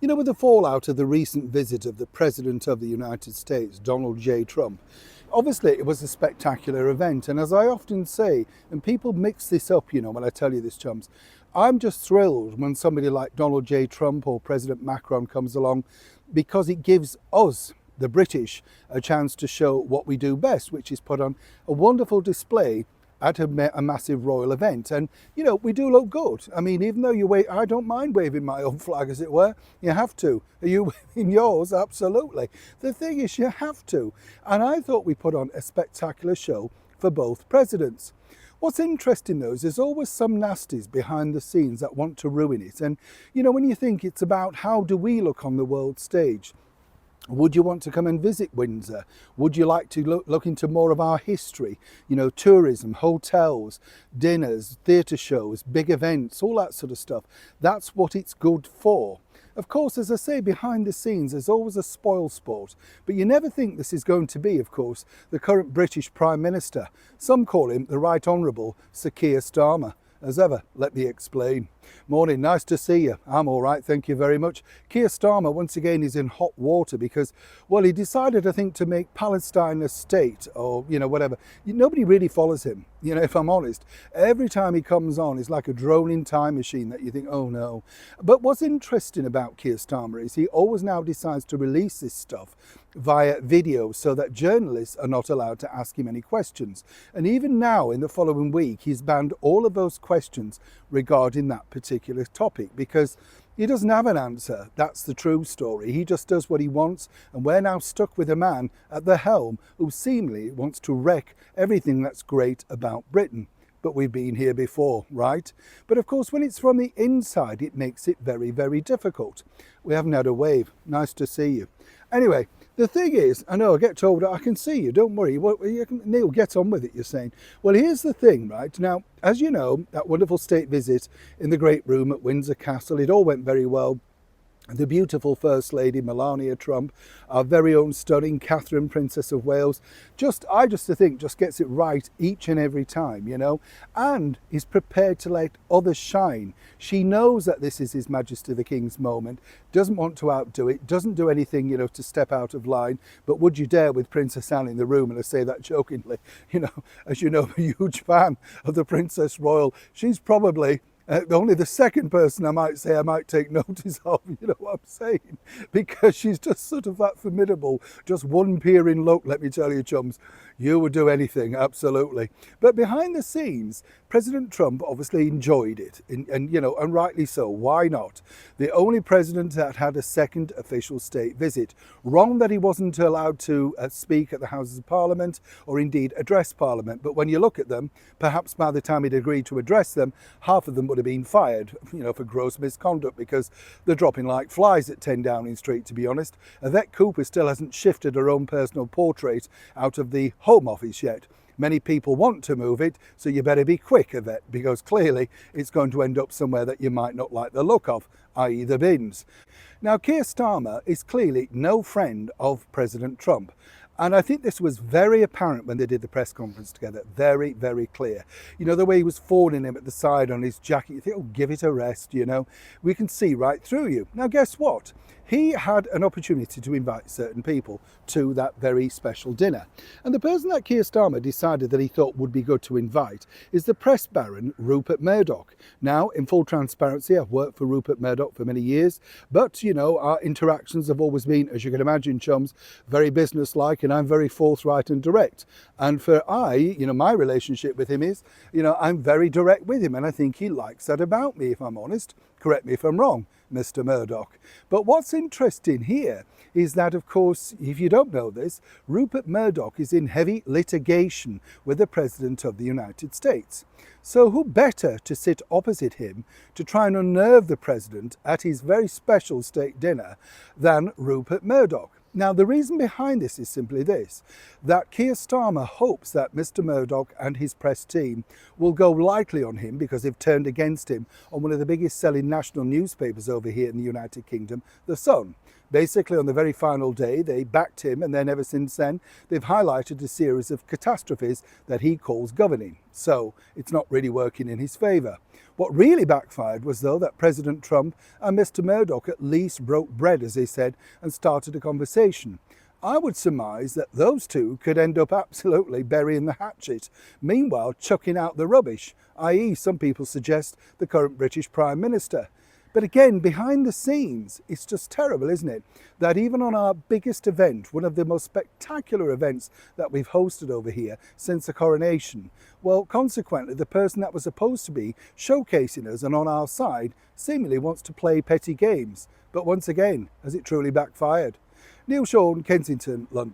You know, with the fallout of the recent visit of the President of the United States, Donald J. Trump, obviously it was a spectacular event. And as I often say, and people mix this up, you know, when I tell you this, chums, I'm just thrilled when somebody like Donald J. Trump or President Macron comes along, because it gives us, the British, a chance to show what we do best, which is put on a wonderful display at a massive royal event. And you know, we do look good. I mean, even though you wave, I don't mind waving my own flag, as it were. You have to. Are you waving yours? Absolutely. The thing is, you have to. And I thought we put on a spectacular show for both presidents. What's interesting though is there's always some nasties behind the scenes that want to ruin it. And you know, when you think it's about how do we look on the world stage, would you want to come and visit Windsor? Would you like to look into more of our history? You know, tourism, hotels, dinners, theatre shows, big events, all that sort of stuff. That's what it's good for. Of course, as I say, behind the scenes, there's always a spoil sport. But you never think this is going to be, of course, the current British Prime Minister. Some call him the Right Honourable Sir Keir Starmer. As ever, let me explain. Morning, nice to see you. I'm all right, thank you very much. Keir Starmer, once again, is in hot water because, well, he decided, I think, to make Palestine a state, or, you know, whatever. Nobody really follows him, you know, if I'm honest. Every time he comes on, it's like a droning time machine that you think, oh no. But what's interesting about Keir Starmer is he always now decides to release this stuff via video so that journalists are not allowed to ask him any questions. And even now, in the following week, he's banned all of those questions regarding that particular topic because he doesn't have an answer. That's the true story. He just does what he wants, and we're now stuck with a man at the helm who seemingly wants to wreck everything that's great about Britain. But we've been here before, right? But of course, when it's from the inside, it makes it very, very difficult. We haven't had a wave. Nice to see you. Anyway, the thing is, I know I get told, I can see you, don't worry. Neil, get on with it, you're saying. Well, here's the thing, right? Now, as you know, that wonderful state visit in the Great Room at Windsor Castle, it all went very well. The beautiful First Lady Melania Trump, our very own stunning Catherine, Princess of Wales, I just think gets it right each and every time, you know, and is prepared to let others shine. She knows that this is His Majesty the King's moment, doesn't want to outdo it, doesn't do anything, you know, to step out of line. But would you dare with Princess Anne in the room, and I say that jokingly, you know, as you know, I'm a huge fan of the Princess Royal. She's probably only the second person I might say I might take notice of, you know what I'm saying? Because she's just sort of that formidable, just one peering look, let me tell you, chums. You would do anything, absolutely. But behind the scenes, President Trump obviously enjoyed it, and you know, and rightly so. Why not? The only president that had a second official state visit. Wrong that he wasn't allowed to speak at the Houses of Parliament or indeed address Parliament. But when you look at them, perhaps by the time he'd agreed to address them, half of them would have been fired, you know, for gross misconduct, because they're dropping like flies at 10 Downing Street, to be honest. Yvette Cooper still hasn't shifted her own personal portrait out of the Home Office yet. Many people want to move it, so you better be quick, Yvette, because clearly it's going to end up somewhere that you might not like the look of, i.e. the bins. Now, Keir Starmer is clearly no friend of President Trump. And I think this was very apparent when they did the press conference together. Very, very clear. You know, the way he was fawning him at the side on his jacket. You think, oh, give it a rest, you know. We can see right through you. Now, guess what? He had an opportunity to invite certain people to that very special dinner. And the person that Keir Starmer decided that he thought would be good to invite is the press baron, Rupert Murdoch. Now, in full transparency, I've worked for Rupert Murdoch for many years, but, you know, our interactions have always been, as you can imagine, chums, very businesslike, and I'm very forthright and direct. And you know, my relationship with him is, you know, I'm very direct with him, and I think he likes that about me, if I'm honest. Correct me if I'm wrong, Mr. Murdoch. But what's interesting here is that, of course, if you don't know this, Rupert Murdoch is in heavy litigation with the President of the United States. So who better to sit opposite him to try and unnerve the President at his very special state dinner than Rupert Murdoch? Now, the reason behind this is simply this, that Keir Starmer hopes that Mr. Murdoch and his press team will go lightly on him because they've turned against him on one of the biggest selling national newspapers over here in the United Kingdom, The Sun. Basically, on the very final day, they backed him, and then ever since then, they've highlighted a series of catastrophes that he calls governing. So it's not really working in his favour. What really backfired was, though, that President Trump and Mr. Murdoch at least broke bread, as they said, and started a conversation. I would surmise that those two could end up absolutely burying the hatchet, meanwhile chucking out the rubbish, i.e. some people suggest the current British Prime Minister. But again, behind the scenes, it's just terrible, isn't it? That even on our biggest event, one of the most spectacular events that we've hosted over here since the coronation, well, consequently, the person that was supposed to be showcasing us and on our side seemingly wants to play petty games. But once again, has it truly backfired? Neil Shawn, Kensington, London.